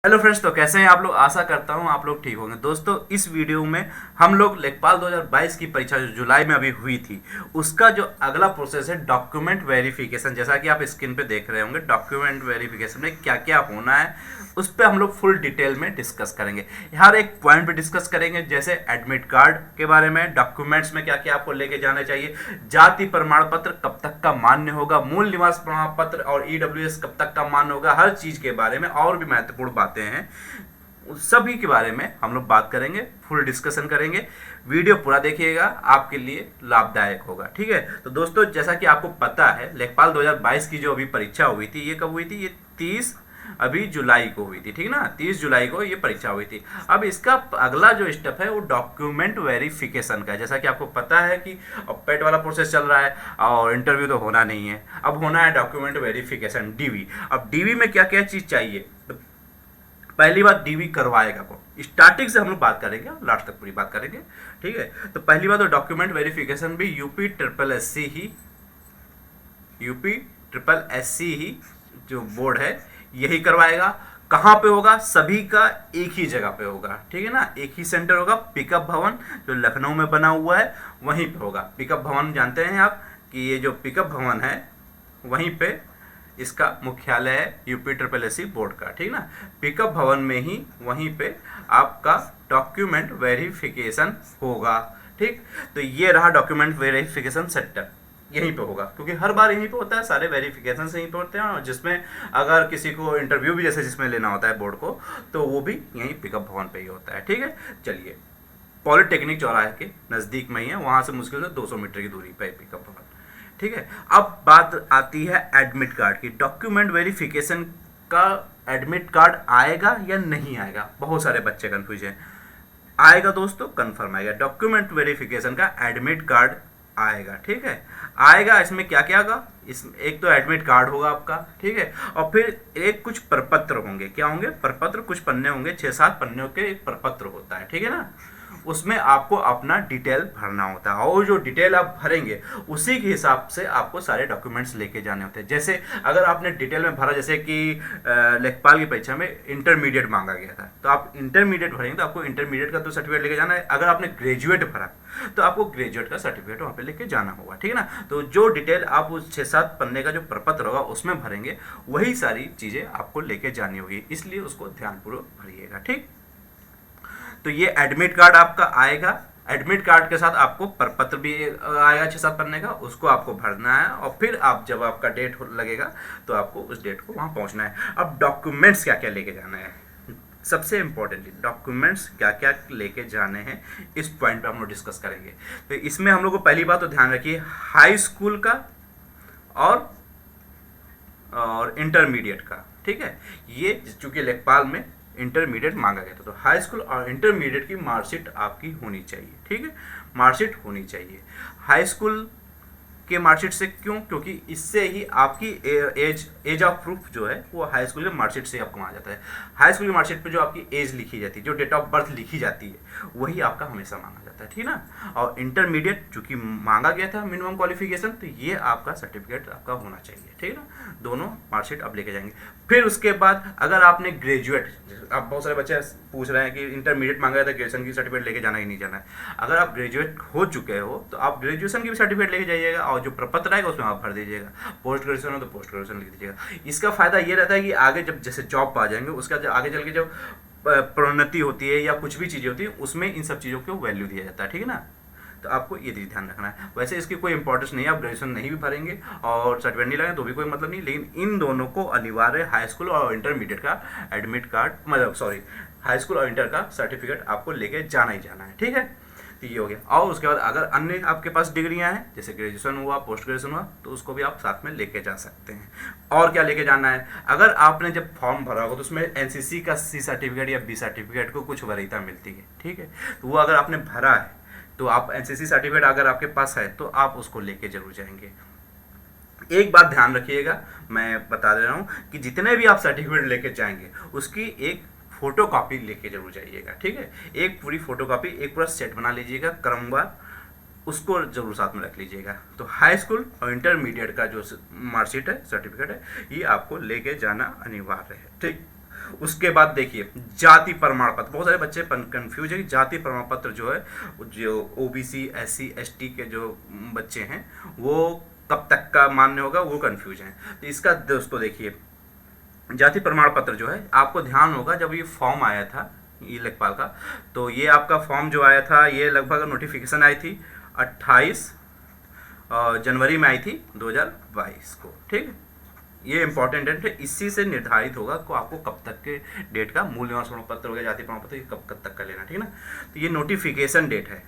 Hello friends, तो कैसे हैं आप लोग। आशा करता हूं आप लोग ठीक होंगे। दोस्तों, इस वीडियो में हम लोग लेखपाल 2022 की परीक्षा जो जुलाई में अभी हुई थी उसका जो अगला प्रोसेस है डॉक्यूमेंट वेरिफिकेशन, जैसा कि आप स्क्रीन पे देख रहे होंगे। डॉक्यूमेंट वेरिफिकेशन में क्या क्या होना है उस पर हम लोग फुल डिटेल में डिस्कस करेंगे। हर एक पॉइंट पे डिस्कस करेंगे, जैसे एडमिट कार्ड के बारे में, डॉक्यूमेंट्स में क्या क्या आपको लेके जाना चाहिए, जाति प्रमाण पत्र कब तक का मान्य होगा, मूल निवास प्रमाण पत्र और ईडब्ल्यूएस कब तक का मान्य होगा, हर चीज के बारे में और भी महत्वपूर्ण बातें हैं उस सभी के बारे में हम लोग बात करेंगे, फुल डिस्कशन करेंगे। वीडियो पूरा देखिएगा, आपके लिए लाभदायक होगा। ठीक है, तो दोस्तों जैसा कि आपको पता है लेखपाल 2022 की जो अभी परीक्षा हुई थी, ये कब हुई थी? ये 30 अभी जुलाई को हुई थी। ठीक ना, 30 जुलाई को ये परीक्षा हुई थी। अब इसका अगला जो स्टेप है वो डॉक्यूमेंट वेरिफिकेशन का है। जैसा कि आपको पता है कि अब पेट वाला प्रोसेस चल रहा है और इंटरव्यू तो होना नहीं है, अब होना है डॉक्यूमेंट वेरिफिकेशन, डीवी। अब डीवी में क्या क्या चीज चाहिए? पहली बात, डीवी करवाएगा कौन? स्टार्टिंग से हम लोग बात करेंगे, लास्ट तक पूरी बात करेंगे। ठीक है, तो पहली बात तो डॉक्यूमेंट वेरिफिकेशन भी यूपी ट्रिपल एस सी ही जो बोर्ड है यही करवाएगा। कहाँ पे होगा? सभी का एक ही जगह पे होगा। ठीक है ना, एक ही सेंटर होगा। पिकअप भवन जो लखनऊ में बना हुआ है वहीं पे होगा। पिकअप भवन जानते हैं आप कि ये जो पिकअप भवन है वहीं पे इसका मुख्यालय है UP triple S C board का। ठीक ना, पिकअप भवन में ही वहीं पे आपका डॉक्यूमेंट वेरिफिकेशन होगा। ठीक, तो ये रहा डॉक्यूमेंट वेरिफिकेशन सेंटर, यहीं पे होगा क्योंकि हर बार यहीं पे होता है, सारे वेरिफिकेशन यहीं पे होते हैं। और जिसमें अगर किसी को इंटरव्यू भी जैसे जिसमें लेना होता है बोर्ड को, तो वो भी यहीं पिकअप भवन पे ही होता है। ठीक है, चलिए, पॉलिटेक्निक चौराहे के नज़दीक में ही है, वहाँ से मुश्किल से 200 मीटर की दूरी पर पिकअप भवन। ठीक है, अब बात आती है एडमिट कार्ड की। डॉक्यूमेंट वेरिफिकेशन का एडमिट कार्ड आएगा या नहीं आएगा? बहुत सारे बच्चे कंफ्यूज हैं। आएगा दोस्तों, कंफर्म आएगा। डॉक्यूमेंट वेरिफिकेशन का एडमिट कार्ड आएगा। ठीक है, आएगा। इसमें क्या क्या होगा? इस एक तो एडमिट कार्ड होगा आपका। ठीक है, और फिर एक कुछ प्रपत्र होंगे। क्या होंगे? प्रपत्र। कुछ पन्ने होंगे, 6-7 पन्नों के एक प्रपत्र होता है। ठीक है ना, उसमें आपको अपना डिटेल भरना होता है और जो डिटेल आप भरेंगे उसी के हिसाब से आपको सारे डॉक्यूमेंट्स लेके जाने होते हैं। जैसे अगर आपने डिटेल में भरा, जैसे कि लेखपाल की परीक्षा में इंटरमीडिएट मांगा गया था, तो आप इंटरमीडिएट भरेंगे तो आपको इंटरमीडिएट का तो सर्टिफिकेट लेके जाना है। अगर आपने ग्रेजुएट भरा तो आपको ग्रेजुएट का सर्टिफिकेट वहाँ पे लेके जाना होगा। ठीक है ना, तो जो डिटेल आप उस 6-7 पन्ने का जो प्रपत्र होगा उसमें भरेंगे, वही सारी चीज़ें आपको लेके जानी होगी, इसलिए उसको ध्यानपूर्वक भरिएगा। ठीक, तो ये एडमिट कार्ड आपका आएगा। एडमिट कार्ड के साथ आपको प्रपत्र भी आएगा 6-7 पन्ने का, उसको आपको भरना है और फिर आप जब आपका डेट लगेगा तो आपको उस डेट को वहाँ पहुँचना है। अब डॉक्यूमेंट्स क्या क्या लेके जाना है, सबसे इंपॉर्टेंटली डॉक्यूमेंट्स क्या क्या लेके जाने हैं, इस पॉइंट पे हम लोग डिस्कस करेंगे। तो इसमें हम लोग को पहली बात तो ध्यान रखिए, हाई स्कूल का और इंटरमीडिएट का। ठीक है, ये चूंकि लेखपाल में इंटरमीडिएट मांगा गया था, तो हाई स्कूल और इंटरमीडिएट की मार्कशीट आपकी होनी चाहिए। ठीक है, मार्कशीट होनी चाहिए। हाई स्कूल के मार्कशीट से क्यों? क्योंकि इससे ही आपकी एज ऑफ प्रूफ जो है वो हाई स्कूल के मार्कशीट से आपको आ जाता है। हाई स्कूल की मार्कशीट पे जो आपकी एज लिखी जाती है, जो डेट ऑफ बर्थ लिखी जाती है, वही आपका हमेशा मांगा जाता है। ठीक ना, और इंटरमीडिएट चूंकि मांगा गया था मिनिमम क्वालिफिकेशन, तो ये आपका सर्टिफिकेट आपका होना चाहिए। ठीक है ना, दोनों मार्कशीट आप लेके जाएंगे। फिर उसके बाद अगर आपने ग्रेजुएट, आप बहुत सारे बच्चे पूछ रहे हैं कि इंटरमीडिएट मांगा था, ग्रेजुएशन की सर्टिफिकेट लेके जाना ही नहीं जाना है। अगर आप ग्रेजुएट हो चुके हो तो आप ग्रेजुएशन की भी सर्टिफिकेट लेके जाइएगा और जो प्रपत्र आएगा उसमें आप भर दीजिएगा। पोस्ट ग्रेजुएशन हो तो पोस्ट ग्रेजुएशन लिख दीजिएगा। इसका फायदा ये रहता है कि आगे जब जैसे जॉब पा जाएंगे, उसका आगे चल के जब प्रोन्नति होती है या कुछ भी चीज़ें होती है, उसमें इन सब चीज़ों को वैल्यू दिया जाता है। ठीक है ना, तो आपको ये ध्यान रखना है। वैसे इसकी कोई इंपॉर्टेंस नहीं है, आप ग्रेजुएशन नहीं भी भरेंगे और सर्टिफिकेट नहीं लगाएंगे तो भी कोई मतलब नहीं, लेकिन इन दोनों को अनिवार्य हाई स्कूल और इंटरमीडिएट का एडमिट कार्ड, मतलब सॉरी, हाई स्कूल और इंटर का सर्टिफिकेट आपको लेके जाना ही जाना है। ठीक है, तो ये हो गया। और उसके बाद अगर अन्य आपके पास डिग्रियां हैं, जैसे ग्रेजुएशन हुआ, पोस्ट ग्रेजुएशन हुआ, तो उसको भी आप साथ में लेके जा सकते हैं। और क्या लेके जाना है? अगर आपने जब फॉर्म भरा होगा तो उसमें एनसीसी का सी सर्टिफिकेट या बी सर्टिफिकेट को कुछ वरीयता मिलती है। ठीक है, तो वो अगर आपने भरा है तो आप एनसीसी सर्टिफिकेट अगर आपके पास है तो आप उसको लेके जरूर जाएंगे। एक बात ध्यान रखिएगा, मैं बता दे रहा हूँ कि जितने भी आप सर्टिफिकेट लेके जाएंगे उसकी एक फोटो कॉपी लेके जरूर जाइएगा। ठीक है, एक पूरी फोटो कॉपी, एक पूरा सेट बना लीजिएगा क्रमवार, उसको जरूर साथ में रख लीजिएगा। तो हाई स्कूल और इंटरमीडिएट का जो मार्कशीट है, सर्टिफिकेट है, ये आपको लेके जाना अनिवार्य है। ठीक, उसके बाद देखिए जाति प्रमाण पत्र, बहुत सारे बच्चे कंफ्यूज है कि जाति प्रमाण पत्र जो है, जो ओबीसी एससी एसटी के जो बच्चे हैं वो कब तक का मान्य होगा, वो कंफ्यूज हैं। तो इसका दोस्तों देखिए जाति प्रमाण पत्र जो है, आपको ध्यान होगा जब ये फॉर्म आया था ई लेखपाल का, तो ये आपका फॉर्म जो आया था ये लगभग नोटिफिकेशन आई थी 28 जनवरी में आई थी 2022 को, ठीक है। ये इंपॉर्टेंट डेट है, इसी से निर्धारित होगा को आपको कब तक के डेट का मूल निवास प्रमाण पत्र हो गया, जाति प्रमाण पत्र ये कब तक का लेना, ठीक है ना। तो ये नोटिफिकेशन डेट है,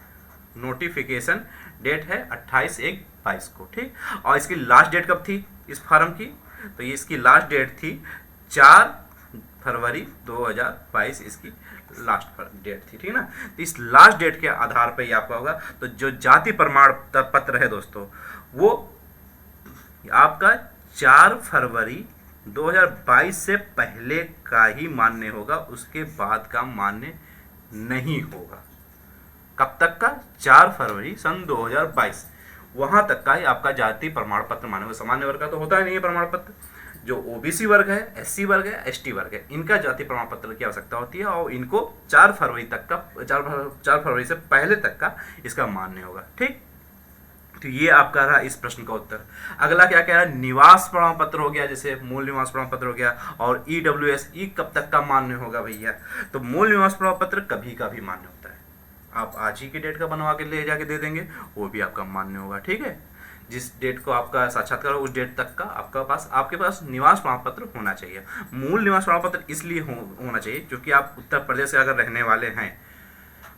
नोटिफिकेशन डेट है 28/1/22 को, ठीक। और इसकी लास्ट डेट कब थी इस फार्म की, तो ये इसकी लास्ट डेट थी 4 फरवरी 2022 इसकी लास्ट डेट थी, ठीक है ना। तो इस लास्ट डेट के आधार पर ही आपका होगा। तो जो जाति प्रमाण पत्र है दोस्तों वो आपका 4 फरवरी 2022 से पहले का ही मान्य होगा, उसके बाद का मान्य नहीं होगा। कब तक का? 4 फरवरी सन 2022, वहां तक का ही आपका जाति प्रमाण पत्र मान्य होगा। सामान्य वर्ग का तो होता ही नहीं है प्रमाण पत्र। जो ओबीसी वर्ग है, एससी वर्ग है, एसटी वर्ग है, इनका जाति प्रमाण पत्र की आवश्यकता होती है और इनको 4 फरवरी तक का 4 फरवरी से पहले तक का इसका मान्य होगा, ठीक। तो ये आपका रहा इस प्रश्न का उत्तर। अगला क्या कह रहा है, निवास प्रमाण पत्र हो गया, जैसे मूल निवास प्रमाण पत्र हो गया, और ईडब्ल्यूएस कब तक का मान्य होगा भैया। तो मूल निवास प्रमाण पत्र कभी का भी मान्य होता है, आप आज ही की डेट का बनवा के ले जाके दे देंगे, वो भी आपका मान्य होगा, ठीक है। जिस डेट को आपका साक्षात्कार उस डेट तक का आपके पास निवास प्रमाण पत्र होना चाहिए। मूल निवास प्रमाण पत्र इसलिए होना चाहिए क्योंकि आप उत्तर प्रदेश से अगर रहने वाले हैं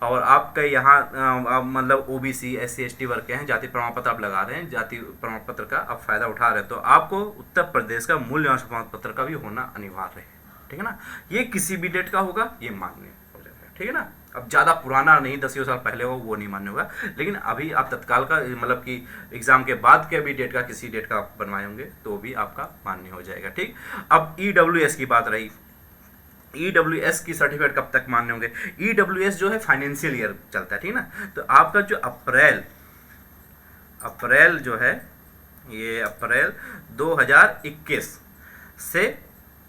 और आपके यहाँ मतलब ओबीसी एससी एसटी वर्ग के हैं, जाति प्रमाण पत्र आप लगा रहे हैं, जाति प्रमाण पत्र का आप फायदा उठा रहे हैं, तो आपको उत्तर प्रदेश का मूल निवास प्रमाण पत्र का भी होना अनिवार्य है, ठीक है ना। ये किसी भी डेट का होगा, ये मान्य हो जाएगा, ठीक है ना। अब ज़्यादा पुराना नहीं, 10 साल पहले हो वो नहीं मान्य होगा, लेकिन अभी आप तत्काल का मतलब कि एग्जाम के बाद के भी डेट का किसी डेट का आप बनवाए होंगे तो भी आपका मान्य हो जाएगा, ठीक। अब ईडब्ल्यूएस की बात रही, ईडब्ल्यूएस की सर्टिफिकेट कब तक मान्य होंगे। ईडब्ल्यूएस जो है फाइनेंशियल ईयर चलता है, ठीक ना। तो आपका जो अप्रैल जो है, ये अप्रैल 2021 से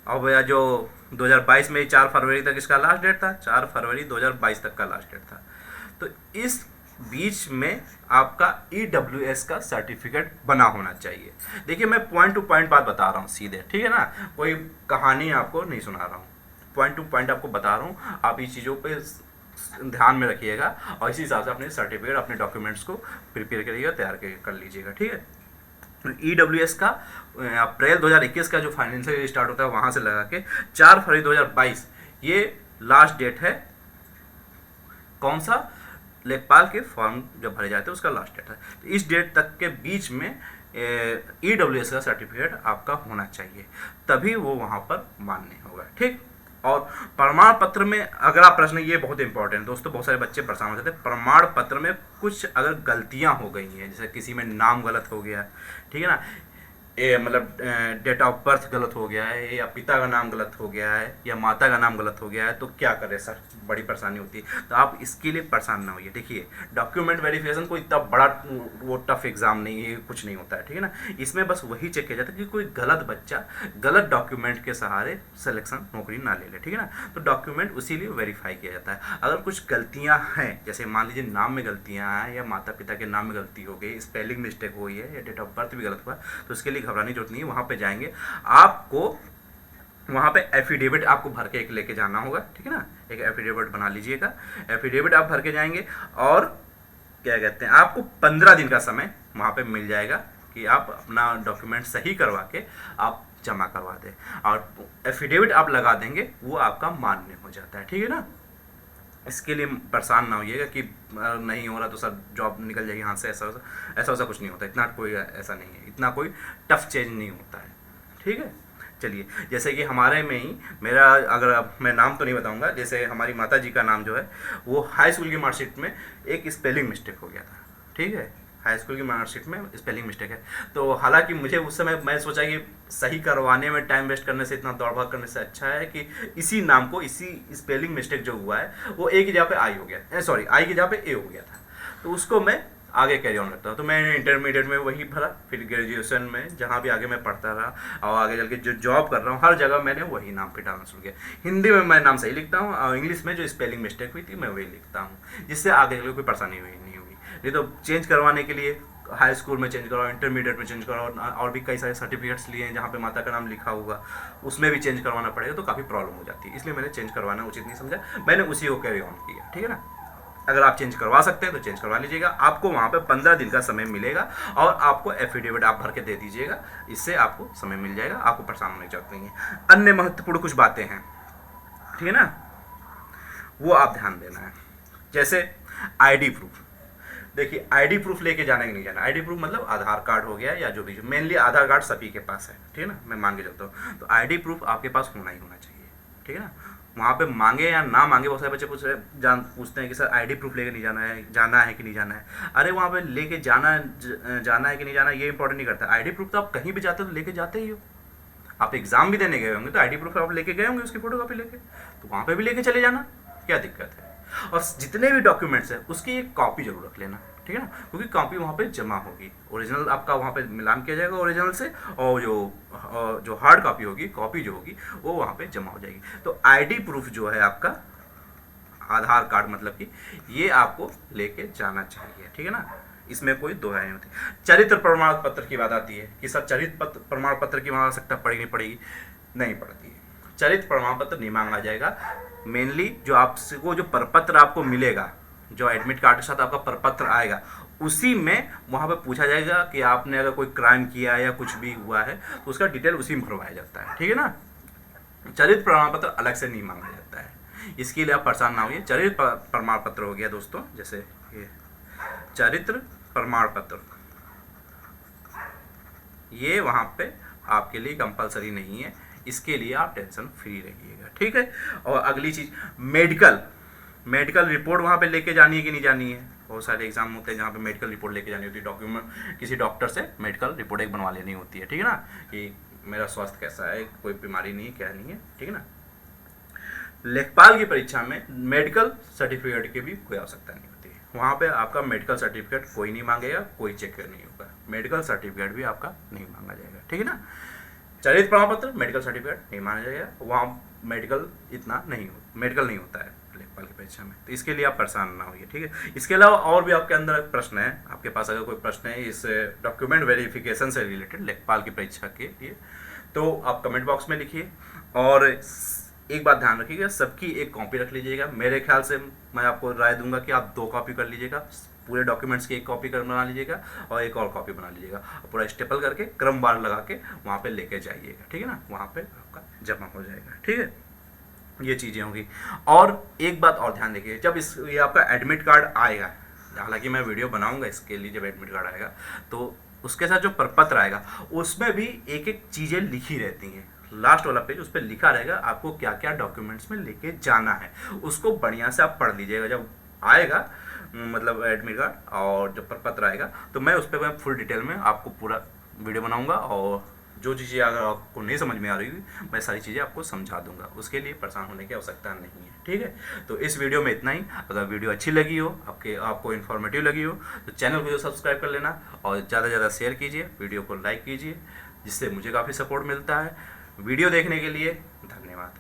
अब जो 2022 में 4 फरवरी तक इसका लास्ट डेट था, 4 फरवरी 2022 तक का लास्ट डेट था। तो इस बीच में आपका ईडब्ल्यूएस का सर्टिफिकेट बना होना चाहिए। देखिए मैं पॉइंट टू पॉइंट बात बता रहा हूँ सीधे, ठीक है ना, कोई कहानी आपको नहीं सुना रहा हूँ, पॉइंट टू पॉइंट आपको बता रहा हूँ। आप इस चीज़ों पे ध्यान में रखिएगा और इसी हिसाब से अपने सर्टिफिकेट अपने डॉक्यूमेंट्स को प्रिपेयर करिएगा, तैयार कर लीजिएगा, ठीक है। ईडब्ल्यूएस का अप्रैल 2021 का जो फाइनेंशियल ईयर स्टार्ट होता है वहाँ से लगा के 4 फरवरी 2022 ये लास्ट डेट है। कौन सा? लेखपाल के फॉर्म जब भरे जाते हैं उसका लास्ट डेट है। तो इस डेट तक के बीच में ईडब्ल्यूएस का सर्टिफिकेट आपका होना चाहिए, तभी वो वहाँ पर मान्य होगा, ठीक। और प्रमाण पत्र में अगला प्रश्न, ये बहुत इंपॉर्टेंट है दोस्तों, बहुत सारे बच्चे परेशान हो जाते हैं। प्रमाण पत्र में कुछ अगर गलतियां हो गई हैं, जैसे किसी में नाम गलत हो गया, ठीक है ना, मतलब डेट ऑफ बर्थ गलत हो गया है, या पिता का नाम गलत हो गया है, या माता का नाम गलत हो गया है, तो क्या करें सर, बड़ी परेशानी होती है। तो आप इसके लिए परेशान ना होइए। देखिए डॉक्यूमेंट वेरिफिकेशन कोई इतना बड़ा वो टफ एग्जाम नहीं है, कुछ नहीं होता है, ठीक है ना। इसमें बस वही चेक किया जाता है कि कोई गलत बच्चा गलत डॉक्यूमेंट के सहारे सिलेक्शन नौकरी ना ले ले, ठीक है ना। तो डॉक्यूमेंट उसी लिए वेरीफाई किया जाता है। अगर कुछ गलतियाँ हैं, जैसे मान लीजिए नाम में गलतियाँ हैं, या माता पिता के नाम में गलती हो गई, स्पेलिंग मिस्टेक हुई है, या डेट ऑफ बर्थ भी गलत हुआ, तो उसके लिए घबराने की जरूरत नहीं है। वहाँ पे जाएंगे, आपको वहाँ पे एफिडेविट आपको भर के एक लेके जाना होगा, ठीक है ना। एक एफिडेविट बना लीजिएगा, एफिडेविट आप भर के जाएंगे और क्या कहते हैं, आपको 15 दिन का समय वहाँ पे मिल जाएगा कि आप अपना डॉक्यूमेंट सही करवा के आप जमा करवा दें, और एफिडेविट आप लगा देंगे, वो आपका मान्य हो जाता है, ठीक है ना। इसके लिए परेशान ना होइएगा कि नहीं हो रहा तो सर जॉब निकल जाएगी हाथ से, ऐसा कुछ नहीं होता, इतना कोई ऐसा नहीं है, इतना कोई टफ चेंज नहीं होता है, ठीक है। चलिए, जैसे कि हमारे में ही मेरा, अगर मैं नाम तो नहीं बताऊंगा, जैसे हमारी माता जी का नाम जो है वो हाई स्कूल की मार्कशीट में एक स्पेलिंग मिस्टेक हो गया था, ठीक है, हाई स्कूल की मार्कशीट में स्पेलिंग मिस्टेक है। तो हालांकि मुझे उस समय मैं सोचा कि सही करवाने में टाइम वेस्ट करने से, इतना दौड़ भाग करने से अच्छा है कि इसी नाम को, इसी स्पेलिंग मिस्टेक जो हुआ है वो ए की जगह पे आई हो गया, सॉरी आई की जगह पे ए हो गया था, तो उसको मैं आगे कैरी ऑन करता हूँ। तो मैंने इंटरमीडिएट में वही भरा, फिर ग्रेजुएशन में जहाँ भी आगे मैं पढ़ता रहा और आगे चल के जो जॉब कर रहा हूँ हर जगह मैंने वही नाम पे डालना शुरू किया। हिंदी में मैं नाम सही लिखता हूँ और इंग्लिश में जो स्पेलिंग मिस्टेक हुई थी मैं वही लिखता हूँ, जिससे आगे चल के कोई परेशानी नहीं हुई। नहीं तो चेंज करवाने के लिए हाई स्कूल में चेंज कराओ, इंटरमीडिएट में चेंज कराओ, और भी कई सारे सर्टिफिकेट्स लिए हैं जहाँ पे माता का नाम लिखा होगा उसमें भी चेंज करवाना पड़ेगा, तो काफ़ी प्रॉब्लम हो जाती है। इसलिए मैंने चेंज करवाना उचित नहीं समझा, मैंने उसी को कैरी ऑन किया। ठीक है ना, अगर आप चेंज करवा सकते हैं तो चेंज करवा लीजिएगा। आपको वहाँ पे 15 दिन का समय मिलेगा और आपको एफिडेविट आप भर के दे दीजिएगा, इससे आपको समय मिल जाएगा, आपको परेशान होने की जरूरत नहीं है। अन्य महत्वपूर्ण कुछ बातें हैं, ठीक है ना, वो आप ध्यान देना है। जैसे आईडी प्रूफ, देखिए आईडी प्रूफ लेके जाना कि नहीं जाना। आईडी प्रूफ मतलब आधार कार्ड हो गया या जो भी, मेनली आधार कार्ड सभी के पास है, ठीक है ना, मैं मान के चलता हूँ। तो आईडी प्रूफ आपके पास होना ही होना चाहिए, ठीक है ना। वहाँ पे मांगे या ना मांगे, बहुत सारे बच्चे पूछते हैं कि सर आईडी प्रूफ लेके नहीं जाना है कि नहीं जाना है। अरे वहाँ पे लेके जाना है कि नहीं जाना ये इंपॉर्टेंट नहीं करता। आईडी प्रूफ तो आप कहीं भी जाते हो तो लेके जाते ही हो। आप एग्जाम भी देने गए होंगे तो आईडी प्रूफ आप लेके गए होंगे, उसकी फोटोकॉपी लेके, तो वहाँ पे भी लेके चले जाना, क्या दिक्कत है। और जितने भी डॉक्यूमेंट्स हैं उसकी एक कॉपी जरूर रख लेना, ठीक है ना, क्योंकि कॉपी वहाँ पे जमा होगी, ओरिजिनल आपका वहाँ पे मिलान किया जाएगा ओरिजिनल से, और जो हार्ड कॉपी होगी, कॉपी जो होगी वो वहाँ पे जमा हो जाएगी। तो आईडी प्रूफ जो है आपका आधार कार्ड मतलब कि ये आपको लेके जाना चाहिए, ठीक है ना, इसमें कोई दो राय नहीं होती। चरित्र प्रमाण पत्र की बात आती है कि सर चरित्र प्रमाण पत्र की आवश्यकता पड़ेगी, नहीं पड़ती है। चरित्र प्रमाण पत्र नहीं मांगा जाएगा। मेनली जो आपको जो प्रपत्र आपको मिलेगा, जो एडमिट कार्ड के साथ आपका प्रपत्र आएगा, उसी में वहाँ पे पूछा जाएगा कि आपने अगर कोई क्राइम किया या कुछ भी हुआ है तो उसका डिटेल उसी में भरवाया जाता है, ठीक है ना। चरित्र प्रमाण पत्र अलग से नहीं मांगा जाता है, इसके लिए आप परेशान ना होइए। चरित्र प्रमाण पत्र हो गया दोस्तों, जैसे ये चरित्र प्रमाण पत्र, ये वहाँ पे आपके लिए कंपलसरी नहीं है, इसके लिए आप टेंशन फ्री रहिएगा, ठीक है। और अगली चीज़ मेडिकल रिपोर्ट वहाँ पे लेके जानी है कि नहीं जानी है। बहुत सारे एग्जाम होते हैं जहाँ पे मेडिकल रिपोर्ट लेके जानी होती है, डॉक्यूमेंट किसी डॉक्टर से मेडिकल रिपोर्ट एक बनवा लेनी होती है, ठीक है ना, कि मेरा स्वास्थ्य कैसा है, कोई बीमारी नहीं है, क्या नहीं है, ठीक है ना। लेखपाल की परीक्षा में मेडिकल सर्टिफिकेट की भी कोई आवश्यकता नहीं होती है, वहाँ पे आपका मेडिकल सर्टिफिकेट कोई नहीं मांगेगा, कोई चेक नहीं होगा, मेडिकल सर्टिफिकेट भी आपका नहीं मांगा जाएगा, ठीक है ना। चरित्र प्रमाण पत्र मेडिकल सर्टिफिकेट नहीं माना जाएगा, वहाँ मेडिकल नहीं होता है लेखपाल की परीक्षा में, तो इसके लिए आप परेशान ना होइए, ठीक है। इसके अलावा और भी आपके अंदर प्रश्न है, आपके पास अगर कोई प्रश्न है इस डॉक्यूमेंट वेरिफिकेशन से रिलेटेड लेखपाल की परीक्षा के लिए, तो आप कमेंट बॉक्स में लिखिए। और एक बात ध्यान रखिएगा, सबकी एक कॉपी रख लीजिएगा। मेरे ख्याल से मैं आपको राय दूंगा कि आप 2 कॉपी कर लीजिएगा, पूरे डॉक्यूमेंट्स की एक कॉपी बना लीजिएगा और एक और कॉपी बना लीजिएगा, पूरा स्टेपल करके क्रमवार लगा के वहाँ पे लेके जाइएगा, ठीक है ना, वहाँ पे आपका जमा हो जाएगा, ठीक है। ये चीज़ें होंगी। और एक बात और ध्यान देखिए, जब ये आपका एडमिट कार्ड आएगा, हालांकि मैं वीडियो बनाऊंगा इसके लिए, जब एडमिट कार्ड आएगा तो उसके साथ जो प्रपत्र आएगा उसमें भी एक एक चीज़ें लिखी रहती हैं। लास्ट वाला पेज उस पर लिखा रहेगा आपको क्या क्या डॉक्यूमेंट्स में लेके जाना है, उसको बढ़िया से आप पढ़ लीजिएगा। जब आएगा मतलब एडमिट कार्ड और जब प्रपत्र आएगा तो मैं उस पर मैं फुल डिटेल में आपको पूरा वीडियो बनाऊंगा, और जो चीज़ें अगर आपको नहीं समझ में आ रही मैं सारी चीज़ें आपको समझा दूंगा, उसके लिए परेशान होने की आवश्यकता नहीं है, ठीक है। तो इस वीडियो में इतना ही। अगर वीडियो अच्छी लगी हो, आपको इन्फॉर्मेटिव लगी हो, तो चैनल को जो सब्सक्राइब कर लेना और ज़्यादा से ज़्यादा शेयर कीजिए, वीडियो को लाइक कीजिए, जिससे मुझे काफ़ी सपोर्ट मिलता है। वीडियो देखने के लिए धन्यवाद।